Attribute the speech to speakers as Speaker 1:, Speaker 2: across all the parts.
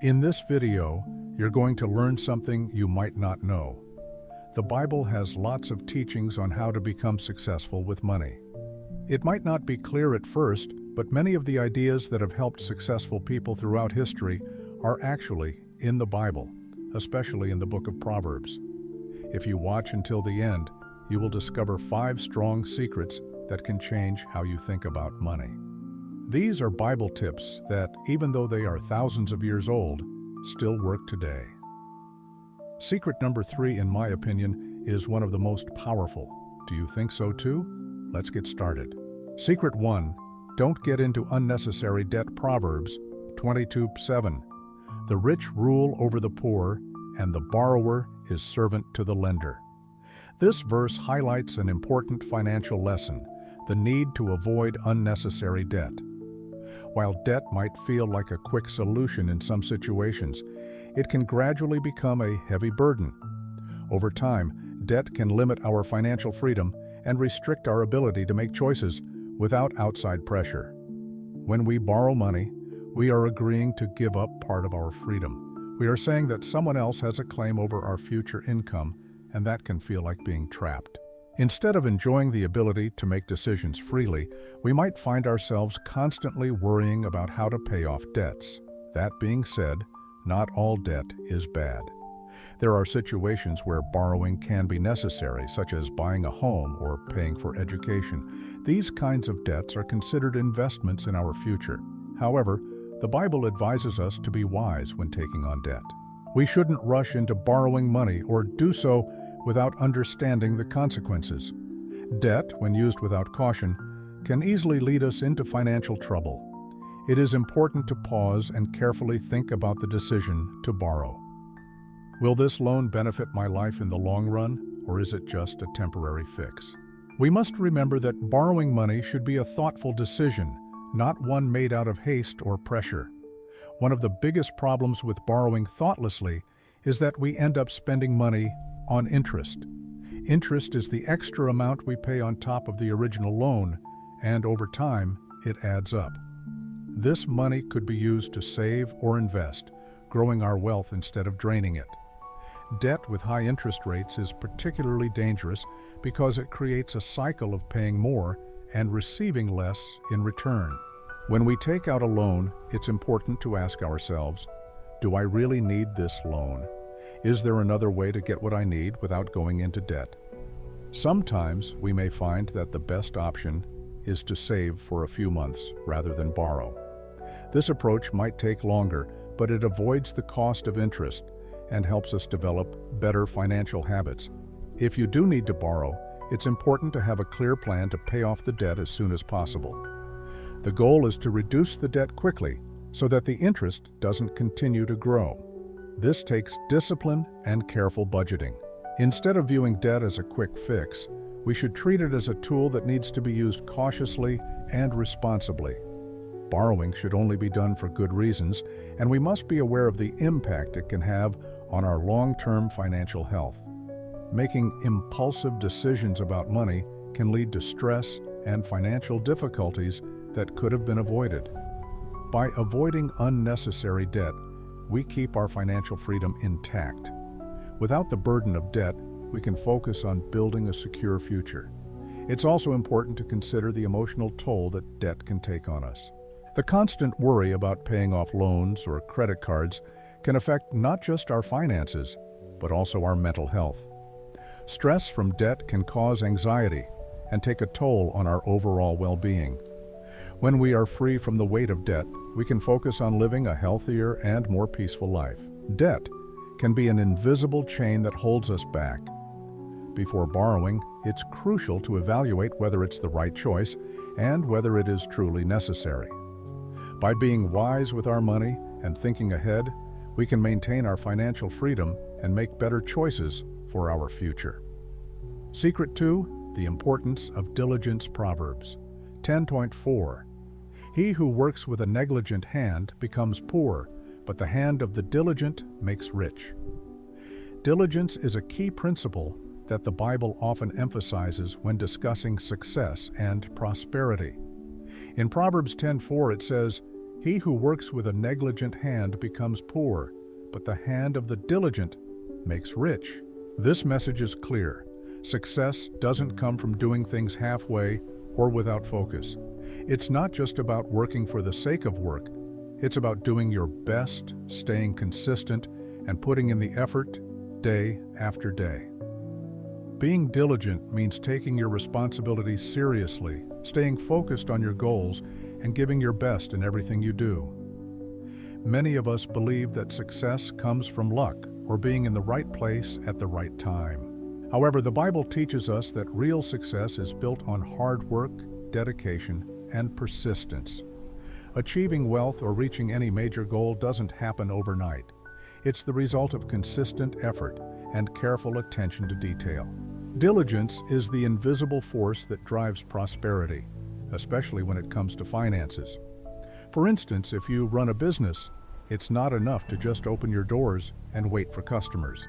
Speaker 1: In this video, you're going to learn something you might not know. The Bible has lots of teachings on how to become successful with money. It might not be clear at first, but many of the ideas that have helped successful people throughout history are actually in the Bible, especially in the book of Proverbs. If you watch until the end, you will discover 5 strong secrets that can change how you think about money. These are Bible tips that, even though they are thousands of years old, still work today. Secret number 3, in my opinion, is one of the most powerful. Do you think so too? Let's get started. Secret 1. Don't get into unnecessary debt. Proverbs 22:7. The rich rule over the poor, and the borrower is servant to the lender. This verse highlights an important financial lesson: the need to avoid unnecessary debt. While debt might feel like a quick solution in some situations, it can gradually become a heavy burden. Over time, debt can limit our financial freedom and restrict our ability to make choices without outside pressure. When we borrow money, we are agreeing to give up part of our freedom. We are saying that someone else has a claim over our future income, and that can feel like being trapped. Instead of enjoying the ability to make decisions freely, we might find ourselves constantly worrying about how to pay off debts. That being said, not all debt is bad. There are situations where borrowing can be necessary, such as buying a home or paying for education. These kinds of debts are considered investments in our future. However, the Bible advises us to be wise when taking on debt. We shouldn't rush into borrowing money or do so without understanding the consequences. Debt, when used without caution, can easily lead us into financial trouble. It is important to pause and carefully think about the decision to borrow. Will this loan benefit my life in the long run, or is it just a temporary fix? We must remember that borrowing money should be a thoughtful decision, not one made out of haste or pressure. One of the biggest problems with borrowing thoughtlessly is that we end up spending money on interest. Interest is the extra amount we pay on top of the original loan, and over time, it adds up. This money could be used to save or invest, growing our wealth instead of draining it. Debt with high interest rates is particularly dangerous because it creates a cycle of paying more and receiving less in return. When we take out a loan, it's important to ask ourselves, do I really need this loan? Is there another way to get what I need without going into debt? Sometimes we may find that the best option is to save for a few months rather than borrow. This approach might take longer, but it avoids the cost of interest and helps us develop better financial habits. If you do need to borrow, it's important to have a clear plan to pay off the debt as soon as possible. The goal is to reduce the debt quickly so that the interest doesn't continue to grow. This takes discipline and careful budgeting. Instead of viewing debt as a quick fix, we should treat it as a tool that needs to be used cautiously and responsibly. Borrowing should only be done for good reasons, and we must be aware of the impact it can have on our long-term financial health. Making impulsive decisions about money can lead to stress and financial difficulties that could have been avoided. By avoiding unnecessary debt, we keep our financial freedom intact. Without the burden of debt, we can focus on building a secure future. It's also important to consider the emotional toll that debt can take on us. The constant worry about paying off loans or credit cards can affect not just our finances, but also our mental health. Stress from debt can cause anxiety and take a toll on our overall well-being. When we are free from the weight of debt, we can focus on living a healthier and more peaceful life. Debt can be an invisible chain that holds us back. Before borrowing, it's crucial to evaluate whether it's the right choice and whether it is truly necessary. By being wise with our money and thinking ahead, we can maintain our financial freedom and make better choices for our future. Secret 2. The importance of diligence. Proverbs 10:4. He who works with a negligent hand becomes poor, but the hand of the diligent makes rich. Diligence is a key principle that the Bible often emphasizes when discussing success and prosperity. In Proverbs 10:4 it says, He who works with a negligent hand becomes poor, but the hand of the diligent makes rich. This message is clear. Success doesn't come from doing things halfway or without focus. It's not just about working for the sake of work. It's about doing your best, staying consistent, and putting in the effort day after day. Being diligent means taking your responsibilities seriously, staying focused on your goals, and giving your best in everything you do. Many of us believe that success comes from luck or being in the right place at the right time. However, the Bible teaches us that real success is built on hard work, dedication, and persistence. Achieving wealth or reaching any major goal doesn't happen overnight. It's the result of consistent effort and careful attention to detail. Diligence is the invisible force that drives prosperity, especially when it comes to finances. For instance, if you run a business, it's not enough to just open your doors and wait for customers.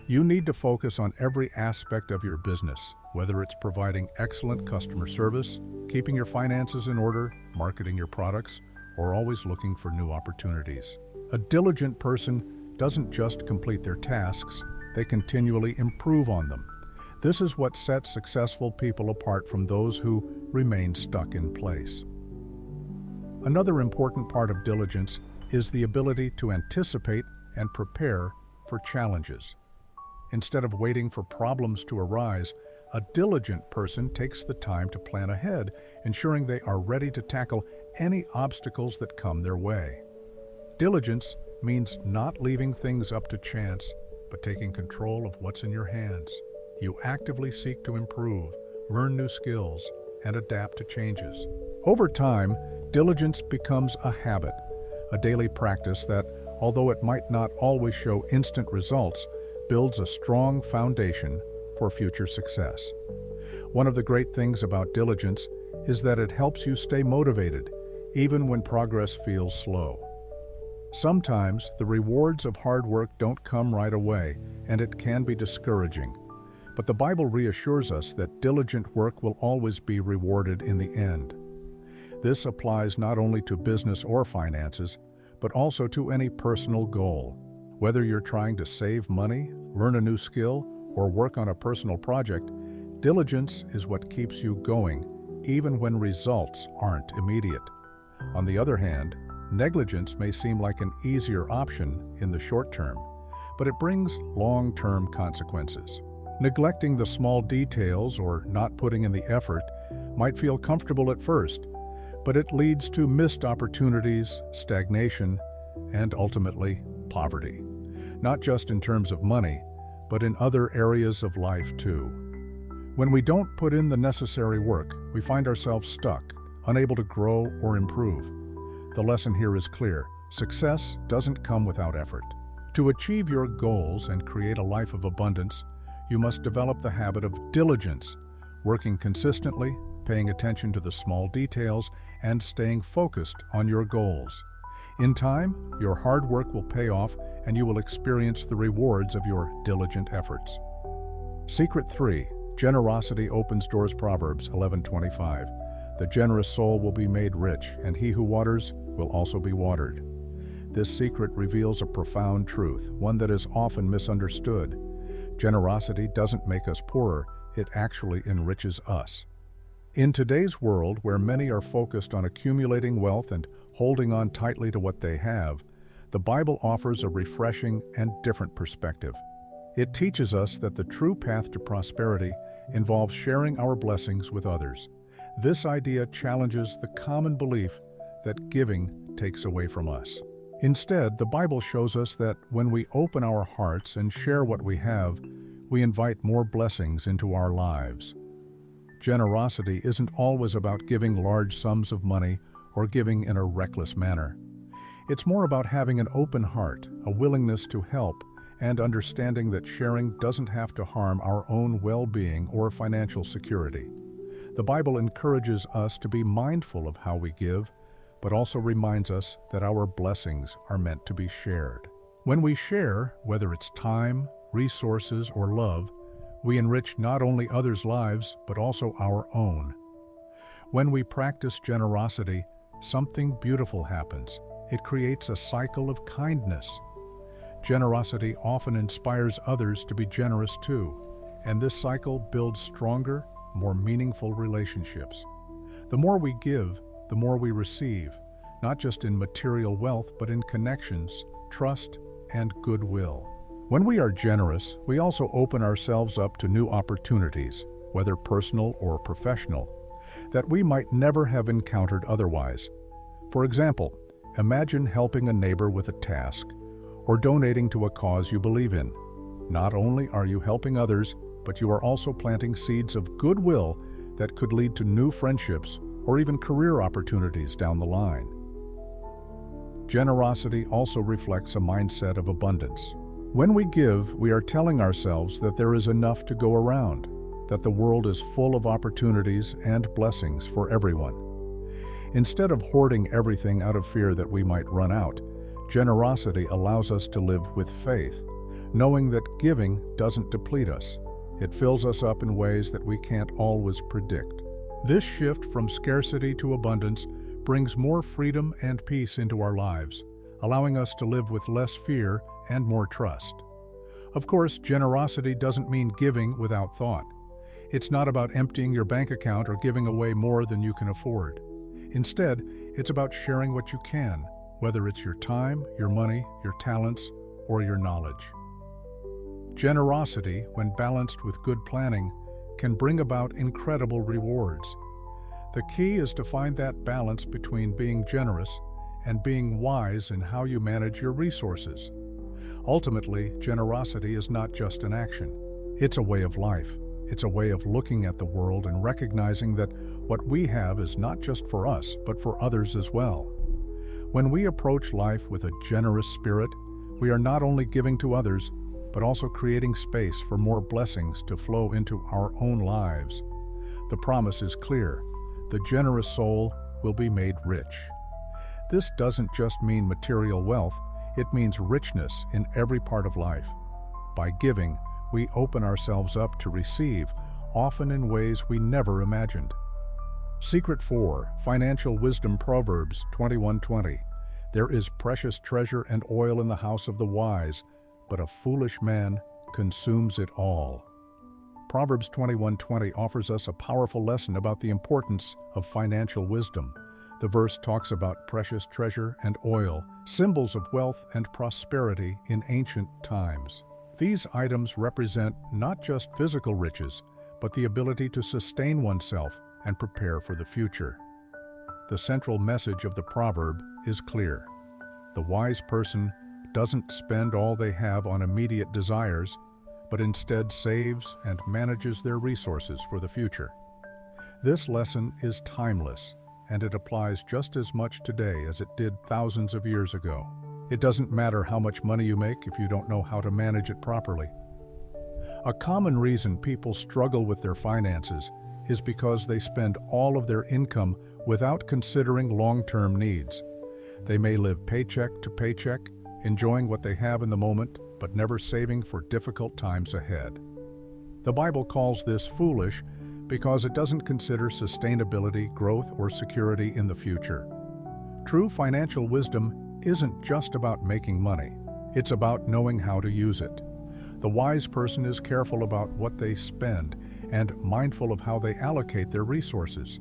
Speaker 1: You need to focus on every aspect of your business, whether it's providing excellent customer service, keeping your finances in order, marketing your products, or always looking for new opportunities. A diligent person doesn't just complete their tasks, they continually improve on them. This is what sets successful people apart from those who remain stuck in place. Another important part of diligence is the ability to anticipate and prepare for challenges. Instead of waiting for problems to arise, a diligent person takes the time to plan ahead, ensuring they are ready to tackle any obstacles that come their way. Diligence means not leaving things up to chance, but taking control of what's in your hands. You actively seek to improve, learn new skills, and adapt to changes. Over time, diligence becomes a habit, a daily practice that, although it might not always show instant results, builds a strong foundation for future success. One of the great things about diligence is that it helps you stay motivated, even when progress feels slow. Sometimes the rewards of hard work don't come right away, and it can be discouraging. But the Bible reassures us that diligent work will always be rewarded in the end. This applies not only to business or finances, but also to any personal goal. Whether you're trying to save money, learn a new skill, or work on a personal project, diligence is what keeps you going, even when results aren't immediate. On the other hand, negligence may seem like an easier option in the short term, but it brings long-term consequences. Neglecting the small details or not putting in the effort might feel comfortable at first, but it leads to missed opportunities, stagnation, and ultimately, poverty. Not just in terms of money, but in other areas of life too. When we don't put in the necessary work, we find ourselves stuck, unable to grow or improve. The lesson here is clear: success doesn't come without effort. To achieve your goals and create a life of abundance, you must develop the habit of diligence, working consistently, paying attention to the small details, and staying focused on your goals. In time, your hard work will pay off and you will experience the rewards of your diligent efforts. Secret 3. Generosity opens doors. Proverbs 11:25. The generous soul will be made rich, and he who waters will also be watered. This secret reveals a profound truth, one that is often misunderstood. Generosity doesn't make us poorer, it actually enriches us. In today's world, where many are focused on accumulating wealth and holding on tightly to what they have, the Bible offers a refreshing and different perspective. It teaches us that the true path to prosperity involves sharing our blessings with others. This idea challenges the common belief that giving takes away from us. Instead, the Bible shows us that when we open our hearts and share what we have, we invite more blessings into our lives. Generosity isn't always about giving large sums of money or giving in a reckless manner. It's more about having an open heart, a willingness to help, and understanding that sharing doesn't have to harm our own well-being or financial security. The Bible encourages us to be mindful of how we give, but also reminds us that our blessings are meant to be shared. When we share, whether it's time, resources, or love, we enrich not only others' lives, but also our own. When we practice generosity, something beautiful happens. It creates a cycle of kindness. Generosity often inspires others to be generous too, and this cycle builds stronger, more meaningful relationships. The more we give, the more we receive, not just in material wealth, but in connections, trust, and goodwill. When we are generous, we also open ourselves up to new opportunities, whether personal or professional, that we might never have encountered otherwise. For example, imagine helping a neighbor with a task, or donating to a cause you believe in. Not only are you helping others, but you are also planting seeds of goodwill that could lead to new friendships or even career opportunities down the line. Generosity also reflects a mindset of abundance. When we give, we are telling ourselves that there is enough to go around, that the world is full of opportunities and blessings for everyone. Instead of hoarding everything out of fear that we might run out, generosity allows us to live with faith, knowing that giving doesn't deplete us. It fills us up in ways that we can't always predict. This shift from scarcity to abundance brings more freedom and peace into our lives, allowing us to live with less fear and more trust. Of course, generosity doesn't mean giving without thought. It's not about emptying your bank account or giving away more than you can afford. Instead, it's about sharing what you can, whether it's your time, your money, your talents, or your knowledge. Generosity, when balanced with good planning, can bring about incredible rewards. The key is to find that balance between being generous and being wise in how you manage your resources. Ultimately, generosity is not just an action. It's a way of life. It's a way of looking at the world and recognizing that what we have is not just for us, but for others as well. When we approach life with a generous spirit, we are not only giving to others, but also creating space for more blessings to flow into our own lives. The promise is clear: the generous soul will be made rich. This doesn't just mean material wealth, it means richness in every part of life. By giving, we open ourselves up to receive, often in ways we never imagined. Secret 4, Financial Wisdom. Proverbs 21:20. There is precious treasure and oil in the house of the wise, but a foolish man consumes it all. Proverbs 21:20 offers us a powerful lesson about the importance of financial wisdom. The verse talks about precious treasure and oil, symbols of wealth and prosperity in ancient times. These items represent not just physical riches, but the ability to sustain oneself and prepare for the future. The central message of the proverb is clear. The wise person doesn't spend all they have on immediate desires, but instead saves and manages their resources for the future. This lesson is timeless, and it applies just as much today as it did thousands of years ago. It doesn't matter how much money you make if you don't know how to manage it properly. A common reason people struggle with their finances is because they spend all of their income without considering long-term needs. They may live paycheck to paycheck, enjoying what they have in the moment, but never saving for difficult times ahead. The Bible calls this foolish because it doesn't consider sustainability, growth, or security in the future. True financial wisdom isn't just about making money. It's about knowing how to use it. The wise person is careful about what they spend and mindful of how they allocate their resources.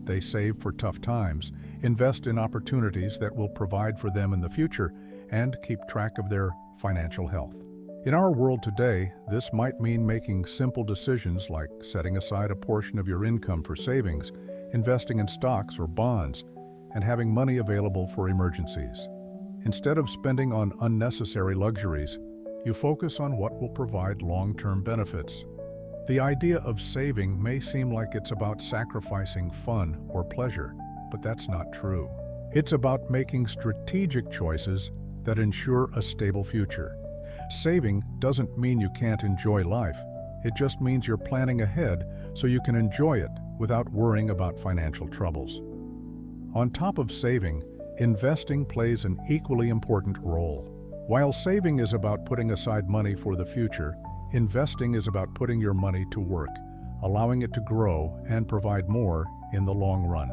Speaker 1: They save for tough times, invest in opportunities that will provide for them in the future, and keep track of their financial health. In our world today, this might mean making simple decisions like setting aside a portion of your income for savings, investing in stocks or bonds, and having money available for emergencies. Instead of spending on unnecessary luxuries, you focus on what will provide long-term benefits. The idea of saving may seem like it's about sacrificing fun or pleasure, but that's not true. It's about making strategic choices that ensure a stable future. Saving doesn't mean you can't enjoy life. It just means you're planning ahead so you can enjoy it without worrying about financial troubles. On top of saving, investing plays an equally important role. While saving is about putting aside money for the future, investing is about putting your money to work, allowing it to grow and provide more in the long run.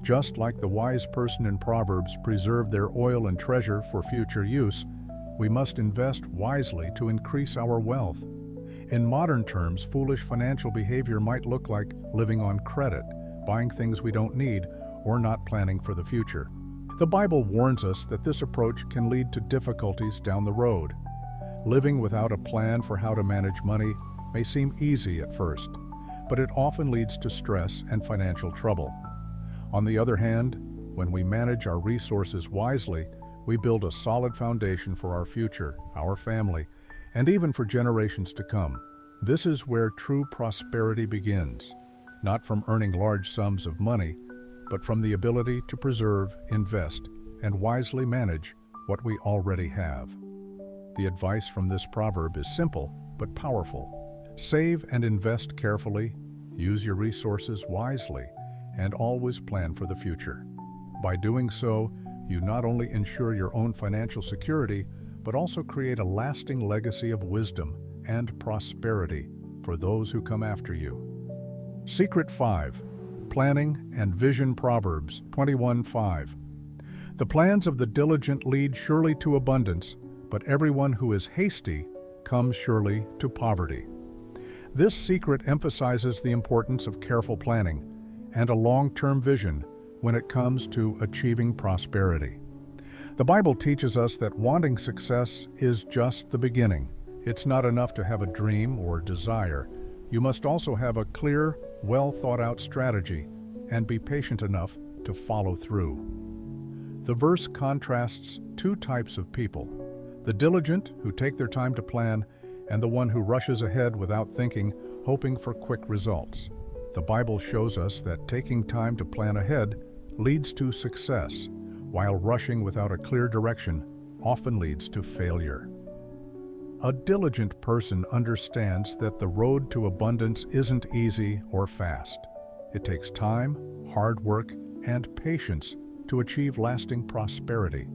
Speaker 1: Just like the wise person in Proverbs preserved their oil and treasure for future use, we must invest wisely to increase our wealth. In modern terms, foolish financial behavior might look like living on credit, buying things we don't need, or not planning for the future. The Bible warns us that this approach can lead to difficulties down the road. Living without a plan for how to manage money may seem easy at first, but it often leads to stress and financial trouble. On the other hand, when we manage our resources wisely, we build a solid foundation for our future, our family, and even for generations to come. This is where true prosperity begins, not from earning large sums of money, but from the ability to preserve, invest, and wisely manage what we already have. The advice from this proverb is simple but powerful. Save and invest carefully, use your resources wisely, and always plan for the future. By doing so, you not only ensure your own financial security, but also create a lasting legacy of wisdom and prosperity for those who come after you. Secret 5. Planning and Vision. Proverbs 21:5. The plans of the diligent lead surely to abundance, but everyone who is hasty comes surely to poverty. This secret emphasizes the importance of careful planning and a long-term vision when it comes to achieving prosperity. The Bible teaches us that wanting success is just the beginning. It's not enough to have a dream or desire. You must also have a clear, well-thought-out strategy and be patient enough to follow through. The verse contrasts two types of people: the diligent, who take their time to plan, and the one who rushes ahead without thinking, hoping for quick results. The Bible shows us that taking time to plan ahead leads to success, while rushing without a clear direction often leads to failure. A diligent person understands that the road to abundance isn't easy or fast. It takes time, hard work, and patience to achieve lasting prosperity.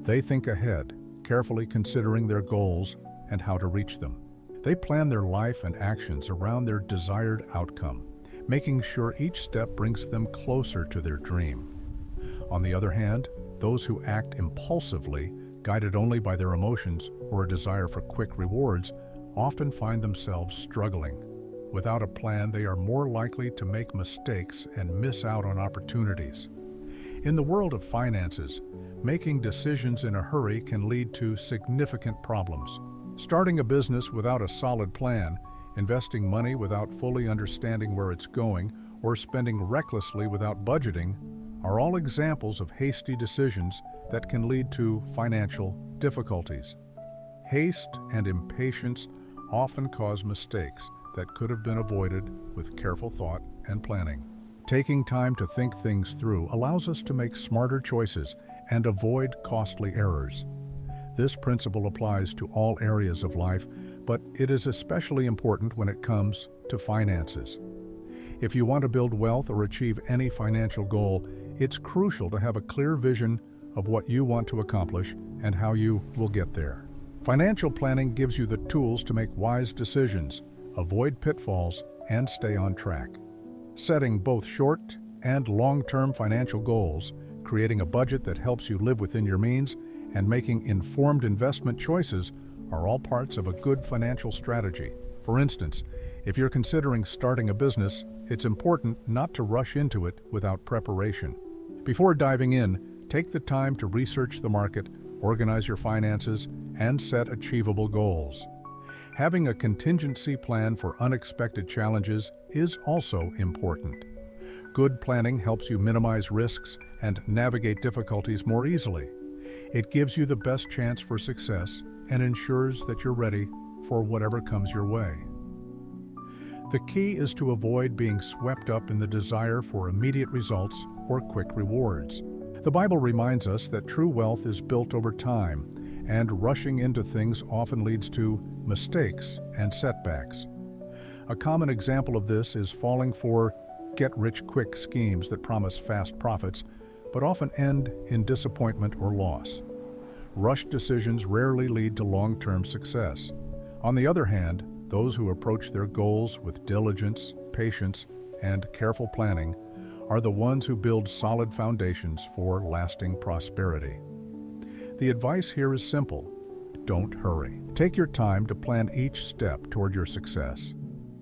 Speaker 1: They think ahead, carefully considering their goals and how to reach them. They plan their life and actions around their desired outcome, making sure each step brings them closer to their dream. On the other hand, those who act impulsively, guided only by their emotions or a desire for quick rewards, often find themselves struggling. Without a plan, they are more likely to make mistakes and miss out on opportunities. In the world of finances, making decisions in a hurry can lead to significant problems. Starting a business without a solid plan, investing money without fully understanding where it's going, or spending recklessly without budgeting are all examples of hasty decisions that can lead to financial difficulties. Haste and impatience often cause mistakes that could have been avoided with careful thought and planning. Taking time to think things through allows us to make smarter choices and avoid costly errors. This principle applies to all areas of life, but it is especially important when it comes to finances. If you want to build wealth or achieve any financial goal, it's crucial to have a clear vision of what you want to accomplish and how you will get there. Financial planning gives you the tools to make wise decisions, avoid pitfalls, and stay on track. Setting both short and long-term financial goals, creating a budget that helps you live within your means, and making informed investment choices are all parts of a good financial strategy. For instance, if you're considering starting a business, it's important not to rush into it without preparation. Before diving in, take the time to research the market, organize your finances, and set achievable goals. Having a contingency plan for unexpected challenges is also important. Good planning helps you minimize risks and navigate difficulties more easily. It gives you the best chance for success and ensures that you're ready for whatever comes your way. The key is to avoid being swept up in the desire for immediate results or quick rewards. The Bible reminds us that true wealth is built over time, and rushing into things often leads to mistakes and setbacks. A common example of this is falling for get-rich-quick schemes that promise fast profits, but often end in disappointment or loss. Rushed decisions rarely lead to long-term success. On the other hand, those who approach their goals with diligence, patience, and careful planning are the ones who build solid foundations for lasting prosperity. The advice here is simple. Don't hurry. Take your time to plan each step toward your success.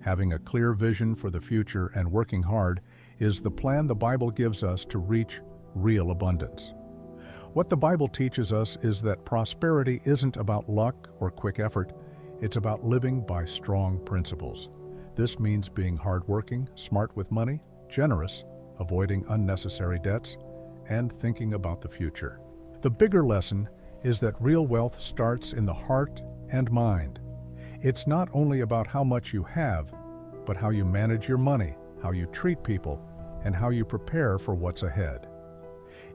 Speaker 1: Having a clear vision for the future and working hard is the plan the Bible gives us to reach real abundance. What the Bible teaches us is that prosperity isn't about luck or quick effort, it's about living by strong principles. This means being hardworking, smart with money, generous, avoiding unnecessary debts, and thinking about the future. The bigger lesson is that real wealth starts in the heart and mind. It's not only about how much you have, but how you manage your money, how you treat people, and how you prepare for what's ahead.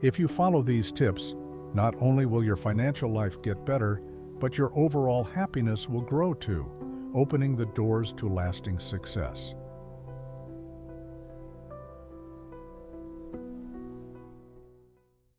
Speaker 1: If you follow these tips, not only will your financial life get better, but your overall happiness will grow too, opening the doors to lasting success.